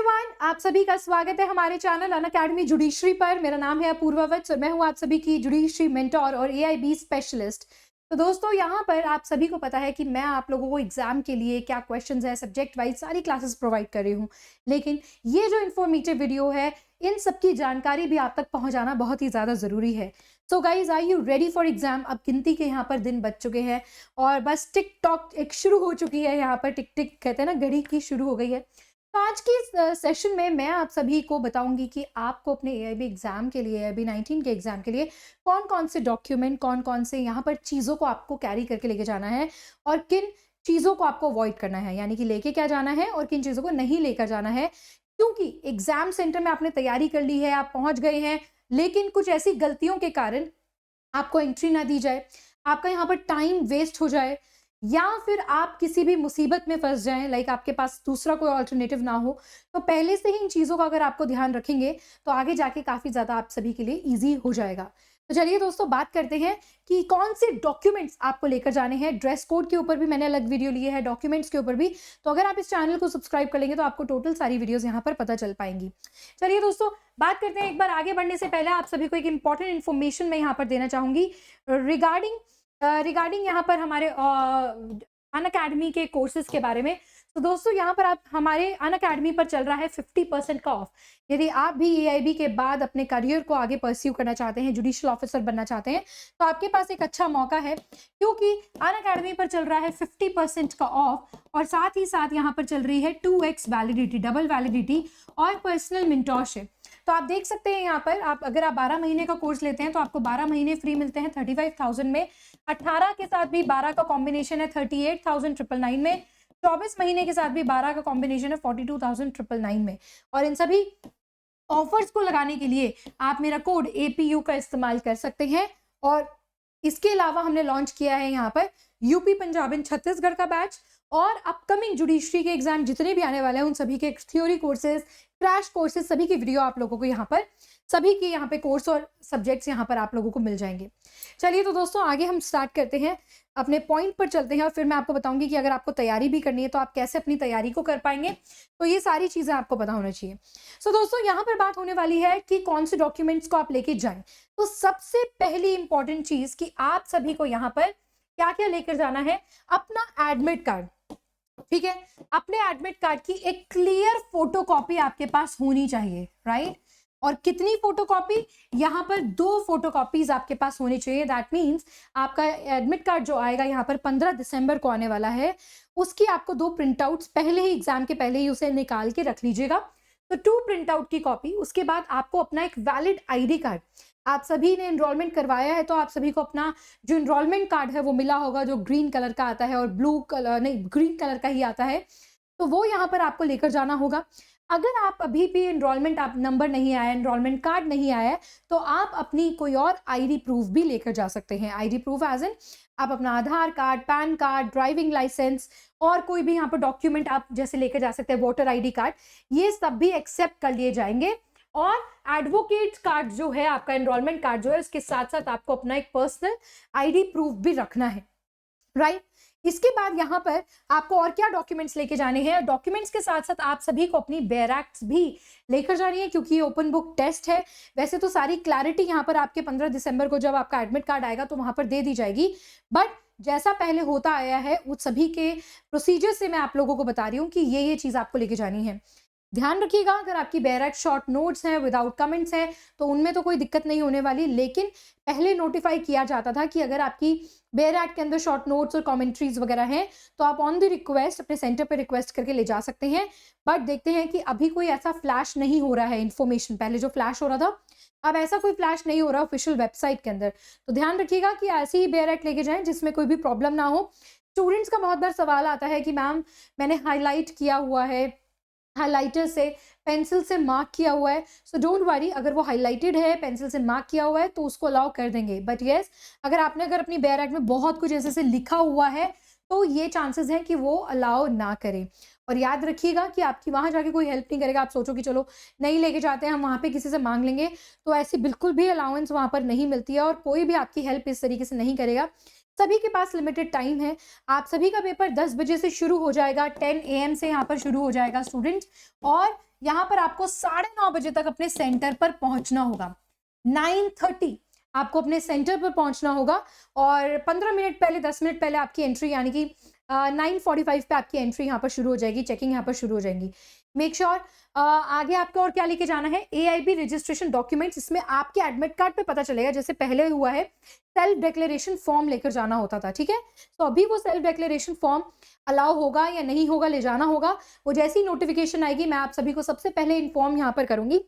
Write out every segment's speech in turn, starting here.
Everyone, आप सभी का स्वागत है हमारे चैनल अनअकैडमी जुडिशरी पर। मेरा नाम है अपूर्वा वत्स और मैं हूं आप सभी की जुडिशरी मेंटोर और एआईबी स्पेशलिस्ट। तो दोस्तों, यहां पर आप सभी को पता है कि मैं आप लोगों को एग्जाम के लिए क्या क्वेश्चंस है, सब्जेक्ट वाइज सारी क्लासेस प्रोवाइड कर रही हूं। लेकिन ये जो इन्फॉर्मेटिव वीडियो है, इन सब की जानकारी भी आप तक पहुंचाना बहुत ही ज़्यादा ज़रूरी है। So guys, are you ready for exam? अब गिनती के यहाँ पर दिन बच चुके हैं और बस टिक टॉक एक शुरू हो चुकी है। यहाँ पर टिक टिक कहते हैं ना, घड़ी की शुरू हो गई है। तो आज की इस सेशन में मैं आप सभी को बताऊंगी कि आपको अपने एआईबी एग्जाम के लिए, एआईबी 19 के एग्जाम के लिए कौन कौन से डॉक्यूमेंट, कौन कौन से यहाँ पर चीज़ों को आपको कैरी करके लेके जाना है और किन चीज़ों को आपको अवॉइड करना है, यानी कि लेके क्या जाना है और किन चीज़ों को नहीं लेकर जाना है। क्योंकि एग्जाम सेंटर में आपने तैयारी कर ली है, आप पहुंच गए हैं, लेकिन कुछ ऐसी गलतियों के कारण आपको एंट्री ना दी जाए, आपका यहाँ पर टाइम वेस्ट हो जाए, या फिर आप किसी भी मुसीबत में फंस जाएं, लाइक आपके पास दूसरा कोई ऑल्टरनेटिव ना हो। तो पहले से ही इन चीज़ों का अगर आपको ध्यान रखेंगे तो आगे जाके काफ़ी ज़्यादा आप सभी के लिए ईजी हो जाएगा। तो चलिए दोस्तों, बात करते हैं कि कौन से डॉक्यूमेंट्स आपको लेकर जाने हैं। ड्रेस कोड के ऊपर भी मैंने अलग वीडियो लिए है, डॉक्यूमेंट्स के ऊपर भी। तो अगर आप इस चैनल को सब्सक्राइब कर लेंगे तो आपको टोटल सारी वीडियोज़ यहाँ पर पता चल पाएंगी। चलिए दोस्तों, बात करते हैं। एक बार आगे बढ़ने से पहले आप सभी को एक इंपॉर्टेंट इन्फॉर्मेशन मैं यहाँ पर देना चाहूँगी रिगार्डिंग यहाँ पर हमारे अनअकैडमी के कोर्सेज के बारे में। तो दोस्तों, यहाँ पर आप हमारे अनअकैडमी पर चल रहा है 50% का ऑफ। यदि आप भी एआईबी के बाद अपने करियर को आगे परस्यू करना चाहते हैं, जुडिशियल ऑफिसर बनना चाहते हैं, तो आपके पास एक अच्छा मौका है, क्योंकि अनअकैडमी पर चल रहा है 50% का ऑफ और साथ ही साथ यहाँ पर चल रही है 2x वैलिडिटी, डबल वैलिडिटी और पर्सनल मेंटोरशिप। तो आप देख सकते हैं यहाँ पर, अगर आप 12 महीने का कोर्स लेते हैं तो आपको 12 महीने फ्री मिलते हैं 35,000 में। 18 के साथ भी 12 का कॉम्बिनेशन है 38,999 में। 24 महीने के साथ भी 12 का कॉम्बिनेशन है 42,999 में। और इन सभी ऑफर्स को लगाने के लिए आप मेरा कोड APU का इस्तेमाल कर सकते हैं। और इसके अलावा हमने लॉन्च किया है यहाँ पर यूपी, पंजाब एंड छत्तीसगढ़ का बैच और अपकमिंग जुडिशरी के एग्जाम जितने भी आने वाले हैं उन सभी के थ्योरी कोर्सेज, क्रैश कोर्सेज, सभी की वीडियो आप लोगों को यहाँ पर, सभी के यहाँ पे कोर्स और सब्जेक्ट्स यहाँ पर आप लोगों को मिल जाएंगे। चलिए तो दोस्तों, आगे हम स्टार्ट करते हैं, अपने पॉइंट पर चलते हैं और फिर मैं आपको बताऊंगी कि अगर आपको तैयारी भी करनी है तो आप कैसे अपनी तैयारी को कर पाएंगे। तो ये सारी चीज़ें आपको पता होना चाहिए। सो दोस्तों, यहाँ पर बात होने वाली है कि कौन से डॉक्यूमेंट्स को आप लेके जाएं। तो सबसे पहली इंपॉर्टेंट चीज़ कि आप सभी को यहाँ पर क्या क्या लेकर जाना है, अपना एडमिट कार्ड। ठीक है, अपने एडमिट कार्ड की एक क्लियर फोटोकॉपी आपके पास होनी चाहिए, राइट। और कितनी फोटोकॉपी? यहाँ पर 2 फोटोकॉपीज आपके पास होनी चाहिए। दैट मीन्स आपका एडमिट कार्ड जो आएगा यहाँ पर 15 दिसंबर को आने वाला है, उसकी आपको 2 प्रिंटआउट्स पहले ही, एग्जाम के पहले ही उसे निकाल के रख लीजिएगा। तो 2 प्रिंटआउट की कॉपी। उसके बाद आपको अपना एक वैलिड आईडी कार्ड, आप सभी ने एनरोलमेंट करवाया है तो आप सभी को अपना जो एनरोलमेंट कार्ड है वो मिला होगा, जो ग्रीन कलर का आता है और ब्लू कलर नहीं, ग्रीन कलर का ही आता है। तो वो यहाँ पर आपको लेकर जाना होगा। अगर आप अभी भी एनरोलमेंट आप नंबर नहीं आया, एनरोलमेंट कार्ड नहीं आया है, तो आप अपनी कोई और आईडी प्रूफ भी लेकर जा सकते हैं। आईडी प्रूफ एज इन आप अपना Aadhaar card, PAN card, driving licence और कोई भी यहाँ पर डॉक्यूमेंट आप जैसे लेकर जा सकते हैं, वोटर आईडी कार्ड, ये सब भी एक्सेप्ट कर लिए जाएंगे। और एडवोकेट कार्ड जो है, आपका एनरोलमेंट कार्ड जो है, उसके साथ साथ आपको अपना एक पर्सनल आईडी प्रूफ भी रखना है, राइट। इसके बाद यहाँ पर आपको और क्या डॉक्यूमेंट्स लेके जाने हैं? डॉक्यूमेंट्स के साथ साथ आप सभी को अपनी बैरक्स भी लेकर जानी है, क्योंकि ये ओपन बुक टेस्ट है। वैसे तो सारी क्लैरिटी यहाँ पर आपके 15 दिसंबर को जब आपका एडमिट कार्ड आएगा तो वहां पर दे दी जाएगी, बट जैसा पहले होता आया है उस सभी के प्रोसीजर से मैं आप लोगों को बता रही हूँ कि ये चीज आपको लेके जानी है। ध्यान रखिएगा, अगर आपकी बैरक शॉर्ट नोट्स हैं, विदाउट कमेंट्स हैं, तो उनमें तो कोई दिक्कत नहीं होने वाली। लेकिन पहले नोटिफाई किया जाता था कि अगर आपकी बैरक के अंदर शॉर्ट नोट्स और कमेंट्रीज वगैरह हैं तो आप ऑन द रिक्वेस्ट अपने सेंटर पे रिक्वेस्ट करके ले जा सकते हैं। बट देखते हैं कि अभी कोई ऐसा फ्लैश नहीं हो रहा है इन्फॉर्मेशन। पहले जो फ्लैश हो रहा था, अब ऐसा कोई फ्लैश नहीं हो रहा ऑफिशियल वेबसाइट के अंदर। तो ध्यान रखिएगा कि ऐसी ही बैरक लेके जाएं जिसमें कोई भी प्रॉब्लम ना हो। स्टूडेंट्स का बहुत बार सवाल आता है कि मैम मैंने हाईलाइट किया हुआ है, हाइलाइटर से, पेंसिल से मार्क किया हुआ है। सो डोंट वरी, अगर वो हाइलाइटेड है, पेंसिल से मार्क किया हुआ है तो उसको अलाउ कर देंगे। बट यस, अगर अपनी बैरक में बहुत कुछ ऐसे से लिखा हुआ है तो ये चांसेस हैं कि वो अलाउ ना करें। और याद रखिएगा कि आपकी वहां जाके कोई हेल्प नहीं करेगा। आप सोचो कि चलो नहीं लेके जाते हैं, हम वहां पे किसी से मांग लेंगे, तो ऐसी बिल्कुल भी अलाउंस वहां पर नहीं मिलती है और कोई भी आपकी हेल्प इस तरीके से नहीं करेगा। सभी के पास लिमिटेड टाइम है। आप सभी का पेपर 10 बजे से शुरू हो जाएगा, 10 AM से यहाँ पर शुरू हो जाएगा स्टूडेंट्स, और यहाँ पर आपको 9:30 बजे तक अपने सेंटर पर पहुंचना होगा। 9:30 आपको अपने सेंटर पर पहुंचना होगा और 15 मिनट पहले, 10 मिनट पहले आपकी एंट्री, यानी कि 9:45 पे आपकी एंट्री यहाँ पर शुरू हो जाएगी, चेकिंग यहाँ पर शुरू हो जाएंगी। मेक श्योर आगे आपको और क्या लेके जाना है, AIB रजिस्ट्रेशन डॉक्यूमेंट्स। इसमें आपके एडमिट कार्ड पे पता चलेगा, जैसे पहले हुआ है सेल्फ डिक्लेरेशन फॉर्म लेकर जाना होता था, ठीक है। तो अभी वो सेल्फ डिक्लेरेशन फॉर्म अलाउ होगा या नहीं होगा, ले जाना होगा। वो जैसी नोटिफिकेशन आएगी मैं आप सभी को सबसे पहले इन्फॉर्म यहाँ पर करूंगी।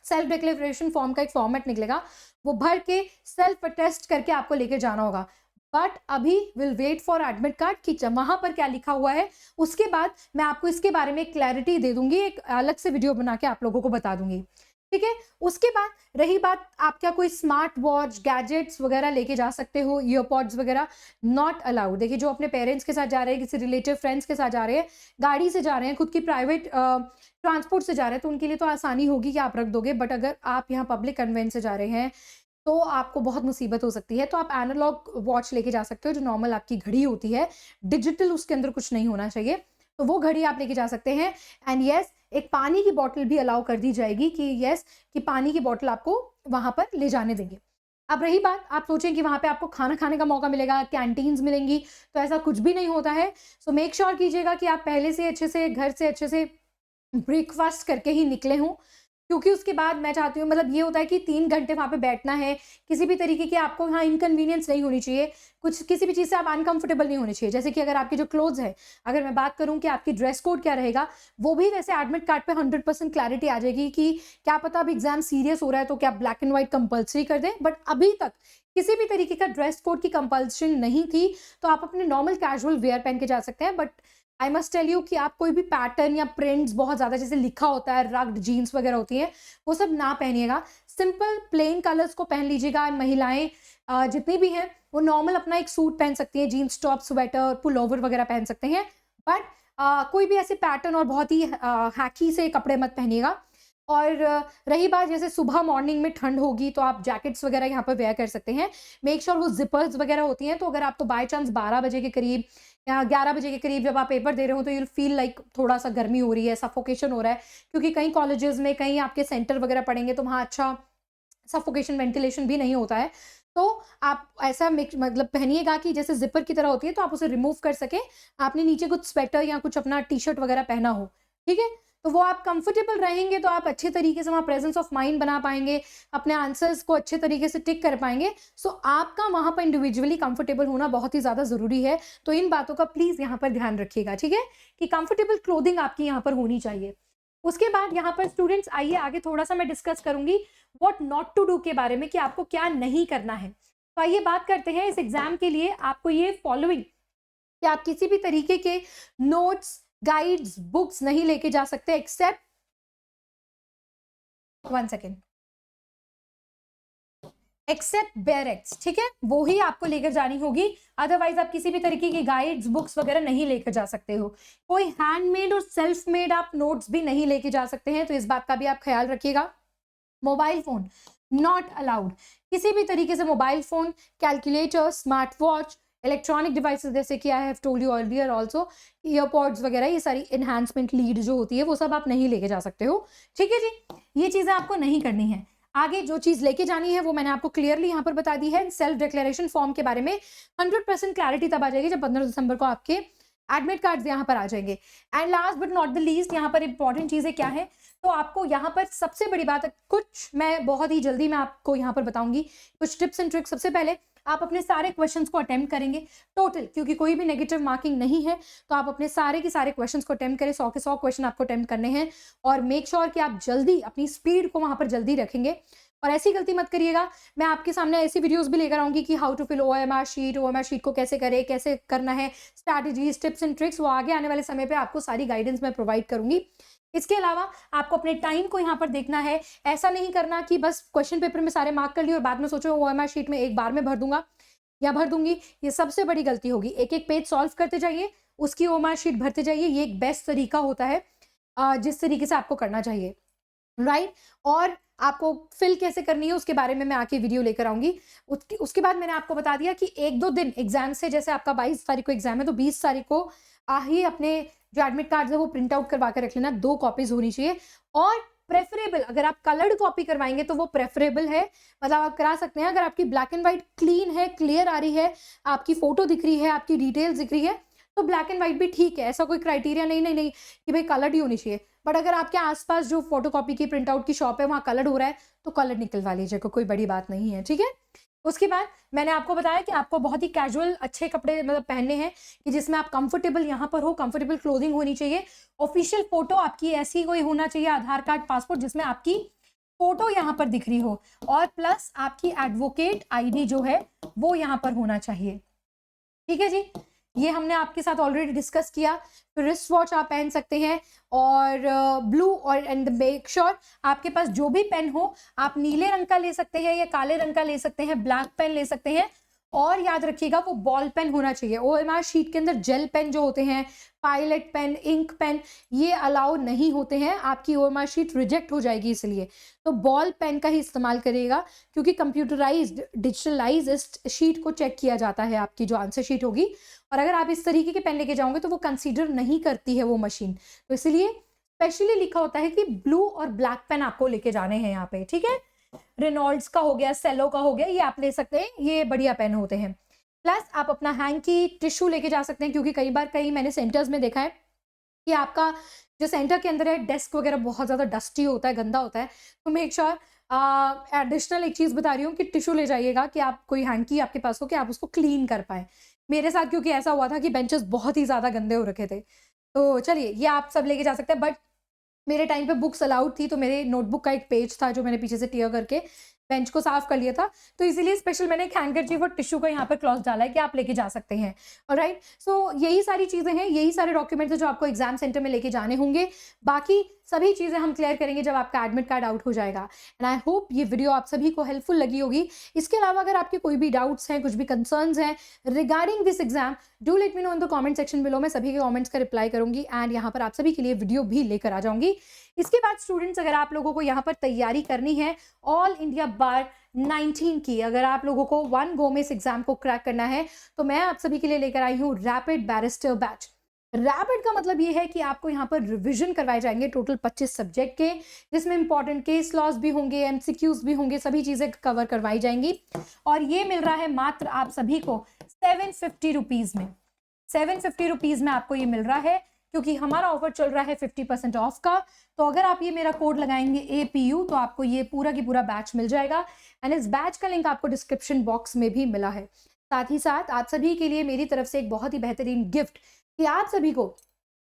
सेल्फ डिक्लेरेशन फॉर्म का एक फॉर्मेट निकलेगा, वो भर के सेल्फ अटेस्ट करके आपको लेके जाना होगा। बट अभी will wait for admit card कि वहां पर क्या लिखा हुआ है, उसके बाद मैं आपको इसके बारे में क्लैरिटी दे दूंगी, एक अलग से वीडियो बना के आप लोगों को बता दूंगी, ठीक है। उसके बाद रही बात, आप क्या कोई स्मार्ट वॉच, गैजेट्स वगैरह लेके जा सकते हो, ईयरपॉड्स वगैरह नॉट अलाउड। देखिए, जो अपने पेरेंट्स के साथ जा रहे हैं, किसी रिलेटिव फ्रेंड्स के साथ जा रहे हैं, गाड़ी से जा रहे हैं, खुद की प्राइवेट ट्रांसपोर्ट से जा रहे हैं, तो उनके लिए तो आसानी होगी कि आप रख दोगे। बट अगर आप यहाँ पब्लिक कन्वेंस से जा रहे हैं तो आपको बहुत मुसीबत हो सकती है। तो आप एनालॉग वॉच लेके जा सकते हो, जो नॉर्मल आपकी घड़ी होती है, डिजिटल उसके अंदर कुछ नहीं होना चाहिए, तो वो घड़ी आप लेके जा सकते हैं। एंड यस, एक पानी की बोतल भी अलाउ कर दी जाएगी कि यस, कि पानी की बोतल आपको वहां पर ले जाने देंगे। अब रही बात, आप सोचें कि वहां पे आपको खाना खाने का मौका मिलेगा, कैंटीन्स मिलेंगी, तो ऐसा कुछ भी नहीं होता है। सो मेक श्योर कीजिएगा कि आप पहले से अच्छे से घर से अच्छे से ब्रेकफास्ट करके ही निकले हों, क्योंकि उसके बाद मैं चाहती हूँ, मतलब ये होता है कि 3 घंटे वहाँ पे बैठना है, किसी भी तरीके की आपको यहाँ इनकन्वीनियंस नहीं होनी चाहिए, कुछ किसी भी चीज़ से आप अनकंफर्टेबल नहीं होने चाहिए। जैसे कि अगर आपके जो क्लोथ्स है, अगर मैं बात करूँ कि आपकी ड्रेस कोड क्या रहेगा, वो भी वैसे एडमिट कार्ड पे 100% क्लैरिटी आ जाएगी कि क्या पता अब एग्जाम सीरियस हो रहा है तो क्या ब्लैक एंड व्हाइट कंपल्सरी कर दें। बट अभी तक किसी भी तरीके का ड्रेस कोड की कंपल्शन नहीं थी, तो आप अपने नॉर्मल कैजुअल वेयर पहन के जा सकते हैं। But I must tell you कि आप कोई भी पैटर्न या प्रिंट्स बहुत ज़्यादा, जैसे लिखा होता है, रग्ड जीन्स वगैरह होती हैं, वो सब ना पहनिएगा। सिंपल प्लेन कलर्स को पहन लीजिएगा। महिलाएं जितनी भी हैं वो नॉर्मल अपना एक सूट पहन सकती हैं, jeans top, sweater, pullover वगैरह पहन सकते हैं। बट कोई भी ऐसे पैटर्न और बहुत ही हैकी से कपड़े मत पहनिएगा। और रही बात, जैसे सुबह मॉर्निंग में ठंड होगी तो आप जैकेट्स वगैरह यहाँ पर वेयर कर सकते हैं। मेक श्योर वो जिपर्स वगैरह होती हैं, तो अगर आपको बाय चांस 12 बजे के करीब या 11 बजे के करीब जब आप पेपर दे रहे हो, तो यू फील लाइक थोड़ा सा गर्मी हो रही है, सफोकेशन हो रहा है, क्योंकि कई कॉलेजेस में, कहीं आपके सेंटर वगैरह पड़ेंगे तो वहाँ अच्छा सफोकेशन वेंटिलेशन भी नहीं होता है। तो आप ऐसा मतलब पहनिएगा कि जैसे जिपर की तरह होती है, तो आप उसे रिमूव कर सके, आपने नीचे कुछ स्वेटर या कुछ अपना टी-शर्ट वगैरह पहना हो, ठीक है। तो वो आप कंफर्टेबल रहेंगे, तो आप अच्छे तरीके से वहाँ प्रेजेंस ऑफ माइंड बना पाएंगे, अपने आंसर्स को अच्छे तरीके से टिक कर पाएंगे। सो आपका वहाँ पर इंडिविजुअली कंफर्टेबल होना बहुत ही ज़्यादा ज़रूरी है। तो इन बातों का प्लीज़ यहाँ पर ध्यान रखिएगा, ठीक है, कि कंफर्टेबल क्लोथिंग आपकी यहाँ पर होनी चाहिए। उसके बाद यहाँ पर स्टूडेंट्स, आइए आगे थोड़ा सा मैं डिस्कस करूंगी व्हाट नॉट टू डू के बारे में, कि आपको क्या नहीं करना है। तो आइए बात करते हैं, इस एग्जाम के लिए आपको ये फॉलोइंग, कि आप किसी भी तरीके के नोट्स, गाइड्स, बुक्स नहीं लेके जा सकते एक्सेप्ट 1 सेकेंड, एक्सेप्ट बेयरएक्स, ठीक है, वो ही आपको लेकर जानी होगी। अदरवाइज आप किसी भी तरीके की गाइड्स, बुक्स वगैरह नहीं लेकर जा सकते हो। कोई हैंडमेड और सेल्फ मेड आप नोट्स भी नहीं लेके जा सकते हैं, तो इस बात का भी आप ख्याल रखिएगा। मोबाइल फोन नॉट अलाउड, किसी भी तरीके से mobile phone, calculator, smart watch, electronic devices, जैसे कि I have told you earlier also, earpods वगैरह, ये सारी एनहांसमेंट लीड जो होती है वो सब आप नहीं लेके जा सकते हो, ठीक है जी। ये चीजें आपको नहीं करनी है। आगे जो चीज लेके जानी है वो मैंने आपको क्लियरली यहाँ पर बता दी है। सेल्फ डिक्लेरेशन फॉर्म के बारे में 100% क्लैरिटी तब आ जाएगी जब 15 दिसंबर को आपके एडमिट कार्ड्स यहाँ पर आ जाएंगे। And last but not the least, यहाँ पर इंपॉर्टेंट चीजें क्या है, तो आपको यहाँ पर सबसे बड़ी बात है, कुछ मैं बहुत ही जल्दी मैं आपको यहाँ पर बताऊंगी कुछ टिप्स एंड ट्रिक्स। सबसे पहले आप अपने सारे क्वेश्चंस को अटेम्प्ट करेंगे टोटल, क्योंकि कोई भी नेगेटिव मार्किंग नहीं है, तो आप अपने सारे के सारे क्वेश्चंस को अटेम्प्ट करें। 100 के 100 क्वेश्चन आपको अटेम्प्ट करने हैं, और मेक श्योर कि आप जल्दी अपनी स्पीड को वहां पर जल्दी रखेंगे। और ऐसी गलती मत करिएगा, मैं आपके सामने ऐसी वीडियोस भी लेकर आऊंगी कि how to fill OMR sheet को कैसे करें, कैसे करना है, स्ट्रैटेजीज, टिप्स एंड ट्रिक्स, वो आगे आने वाले समय पे आपको सारी गाइडेंस मैं प्रोवाइड करूंगी। इसके अलावा आपको अपने टाइम को यहाँ पर देखना है। ऐसा नहीं करना कि बस क्वेश्चन पेपर में सारे मार्क कर लिए और बाद में सोचो OMR शीट में एक बार में भर दूंगा या भर दूंगी, ये सबसे बड़ी गलती होगी। एक एक पेज सॉल्व करते जाइए, उसकी OMR शीट भरते जाइए, ये एक बेस्ट तरीका होता है जिस तरीके से आपको करना चाहिए, राइट। और आपको फिल कैसे करनी है उसके बारे में मैं आके वीडियो लेकर आऊंगी। उसके बाद मैंने आपको बता दिया कि 1-2 दिन एग्जाम से, जैसे आपका 22 तारीख को एग्जाम है, तो 20 तारीख को ही अपने जो एडमिट कार्ड है वो प्रिंट आउट करवा के रख लेना, 2 कॉपीज होनी चाहिए। और प्रेफरेबल अगर आप कलर्ड कॉपी करवाएंगे तो वो प्रेफरेबल है, मतलब आप करा सकते हैं। अगर आपकी ब्लैक एंड व्हाइट क्लीन है, क्लियर आ रही है, आपकी फोटो दिख रही है, आपकी डिटेल्स दिख रही है, तो ब्लैक एंड व्हाइट भी ठीक है, ऐसा कोई क्राइटेरिया नहीं कि भाई कलर्ड ही होनी चाहिए। बट अगर आपके आसपास जो फोटोकॉपी की प्रिंट आउट की शॉप है वहाँ कलर्ड हो रहा है तो कलर्ड निकलवा लीजिएगा, कोई बड़ी बात नहीं है, ठीक है। उसके बाद मैंने आपको बताया कि आपको बहुत ही कैजुअल अच्छे कपड़े मतलब पहनने हैं कि जिसमें आप कंफर्टेबल यहाँ पर हो, कंफर्टेबल क्लोथिंग होनी चाहिए। ऑफिशियल फोटो आपकी ऐसी कोई होना चाहिए, आधार कार्ड, पासपोर्ट, जिसमें आपकी फोटो यहाँ पर दिख रही हो, और प्लस आपकी एडवोकेट आईडी जो है वो यहाँ पर होना चाहिए, ठीक है जी। ये हमने आपके साथ ऑलरेडी डिस्कस किया। फिर रिस्ट वॉच आप पहन सकते हैं, और ब्लू और एंड मेक श्योर आपके पास जो भी पेन हो, आप नीले रंग का ले सकते हैं या काले रंग का ले सकते हैं, ब्लैक पेन ले सकते हैं। और याद रखिएगा वो बॉल पेन होना चाहिए। ओएमआर शीट के अंदर जेल पेन जो होते हैं, पायलट पेन, इंक पेन, ये अलाउ नहीं होते हैं, आपकी ओएमआर शीट रिजेक्ट हो जाएगी। इसलिए तो बॉल पेन का ही इस्तेमाल करिएगा, क्योंकि कंप्यूटराइज्ड डिजिटलाइज्ड शीट को चेक किया जाता है आपकी जो आंसर शीट होगी, और अगर आप इस तरीके के पेन लेके जाओगे तो वो कंसीडर नहीं करती है वो मशीन। तो इसलिए स्पेशली लिखा होता है कि ब्लू और ब्लैक पेन आपको लेके जाने हैं यहाँ पे, ठीक है। रेनॉल्ड्स का हो गया, सेलो का हो गया, ये आप ले सकते हैं, ये बढ़िया पेन होते हैं। प्लस आप अपना हैंकी, टिश्यू लेके जा सकते हैं, क्योंकि कई बार मैंने सेंटर्स में देखा है कि आपका जो सेंटर के अंदर है डेस्क वगैरह बहुत ज़्यादा डस्टी होता है, गंदा होता है। तो मेक श्योर एडिशनल एक चीज़ बता रही हूँ कि टिश्यू ले जाइएगा, कि आप कोई हैंकी आपके पास हो कि आप उसको क्लीन कर पाए। मेरे साथ क्योंकि ऐसा हुआ था कि बेंचेस बहुत ही ज़्यादा गंदे हो रखे थे। तो चलिए ये आप सब लेके जा सकते हैं। बट मेरे टाइम पे बुक्स अलाउड थी, तो मेरे नोटबुक का एक पेज था जो मैंने पीछे से टियर करके बेंच को साफ कर लिया था, तो इसीलिए स्पेशल मैंने एक हैंकरचीफ और टिश्यू का यहाँ पर क्लॉथ डाला है कि आप लेके जा सकते हैं। ऑलराइट, सो यही सारी चीज़ें हैं, यही सारे डॉक्यूमेंट्स हैं जो आपको एग्जाम सेंटर में लेके जाने होंगे। बाकी सभी चीज़ें हम क्लियर करेंगे जब आपका एडमिट कार्ड आउट हो जाएगा। एंड आई होप ये वीडियो आप सभी को हेल्पफुल लगी होगी। इसके अलावा अगर आपके कोई भी डाउट्स हैं, कुछ भी कंसर्न्स हैं regarding this exam, do let me know in the comment section below. मैं सभी के कमेंट्स का रिप्लाई करूंगी एंड यहाँ पर आप सभी के लिए वीडियो भी लेकर आ जाऊंगी। इसके बाद स्टूडेंट्स, अगर आप लोगों को यहाँ पर तैयारी करनी है ऑल इंडिया बार 19 की, अगर आप लोगों को 1 गो में इस एग्जाम को क्रैक करना है, तो मैं आप सभी के लिए लेकर आई हूँ रैपिड बैरिस्टर बैच। रैपिड का मतलब ये है कि आपको यहाँ पर रिवीजन करवाए जाएंगे टोटल 25 सब्जेक्ट के, जिसमें इंपॉर्टेंट केस लॉज भी होंगे, एमसीक्यूज भी होंगे, सभी चीजें कवर करवाई जाएंगी। और ये मिल रहा है मात्र आप सभी को 750 रुपीज में। 750 रुपीज में आपको ये मिल रहा है, क्योंकि हमारा ऑफर चल रहा है 50% ऑफ का। तो अगर आप ये मेरा कोड लगाएंगे APU, तो आपको ये पूरा की पूरा बैच मिल जाएगा। एंड इस बैच का लिंक आपको डिस्क्रिप्शन बॉक्स में भी मिला है। साथ ही साथ आप सभी के लिए मेरी तरफ से एक बहुत ही बेहतरीन गिफ्ट, कि आप सभी को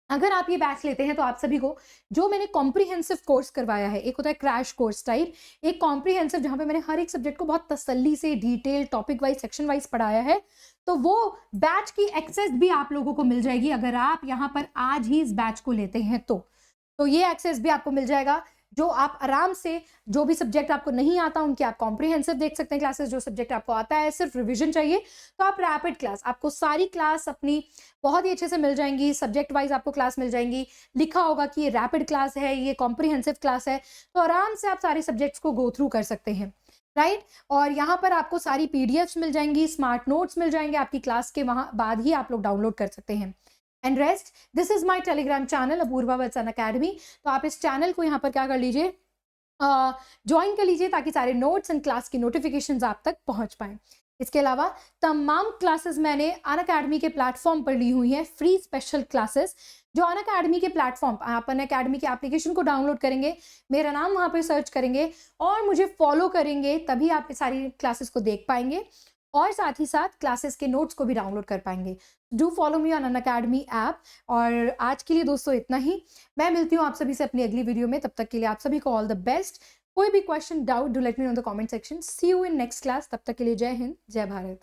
अगर आप ये बैच लेते हैं तो आप सभी को जो मैंने कॉम्प्रिहेंसिव कोर्स करवाया है, एक होता है क्रैश कोर्स टाइप, एक कॉम्प्रिहेंसिव जहाँ पे मैंने हर एक सब्जेक्ट को बहुत तसल्ली से detail topic wise section wise पढ़ाया है, तो वो बैच की एक्सेस भी आप लोगों को मिल जाएगी अगर आप यहाँ पर आज ही इस बैच को लेते हैं तो ये एक्सेस भी आपको मिल जाएगा, जो आप आराम से जो भी सब्जेक्ट आपको नहीं आता उनके आप कॉम्प्रिहेंसिव देख सकते हैं क्लासेस। जो सब्जेक्ट आपको आता है सिर्फ रिवीजन चाहिए तो आप रैपिड क्लास, आपको सारी क्लास अपनी बहुत ही अच्छे से मिल जाएंगी, सब्जेक्ट वाइज आपको क्लास मिल जाएंगी, लिखा होगा कि ये रैपिड क्लास है, ये कॉम्प्रिहेंसिव क्लास है, तो आराम से आप सारे सब्जेक्ट्स को गो थ्रू कर सकते हैं, राइट। और यहाँ पर आपको सारी PDFs मिल जाएंगी, स्मार्ट नोट्स मिल जाएंगे, आपकी क्लास के वहाँ बाद ही आप लोग डाउनलोड कर सकते हैं। And rest, this is my Telegram channel Apoorva Vats academy. तो आप इस चैनल को यहाँ पर क्या कर लीजिए, ज्वाइन कर लीजिए, ताकि सारे नोट्स एंड क्लास की नोटिफिकेशंस आप तक पहुँच पाएँ। इसके अलावा तमाम क्लासेस मैंने अनअकैडमी के प्लेटफॉर्म पर ली हुई हैं, फ्री स्पेशल क्लासेस, जो अनअकैडमी के प्लेटफॉर्म, आप अनअकैडमी के एप्लीकेशन को डाउनलोड करेंगे, मेरा नाम वहाँ पे सर्च करेंगे और मुझे फॉलो करेंगे, तभी आप सारी क्लासेस को देख पाएंगे और साथ ही साथ क्लासेस के नोट्स को भी डाउनलोड कर पाएंगे। Do follow me on Unacademy app. और आज के लिए दोस्तों इतना ही, मैं मिलती हूँ आप सभी से अपनी अगली वीडियो में। तब तक के लिए आप सभी को ऑल द बेस्ट। कोई भी question, doubt, do let me know in the comment section. See you in next class. तब तक के लिए जय हिंद, जय भारत।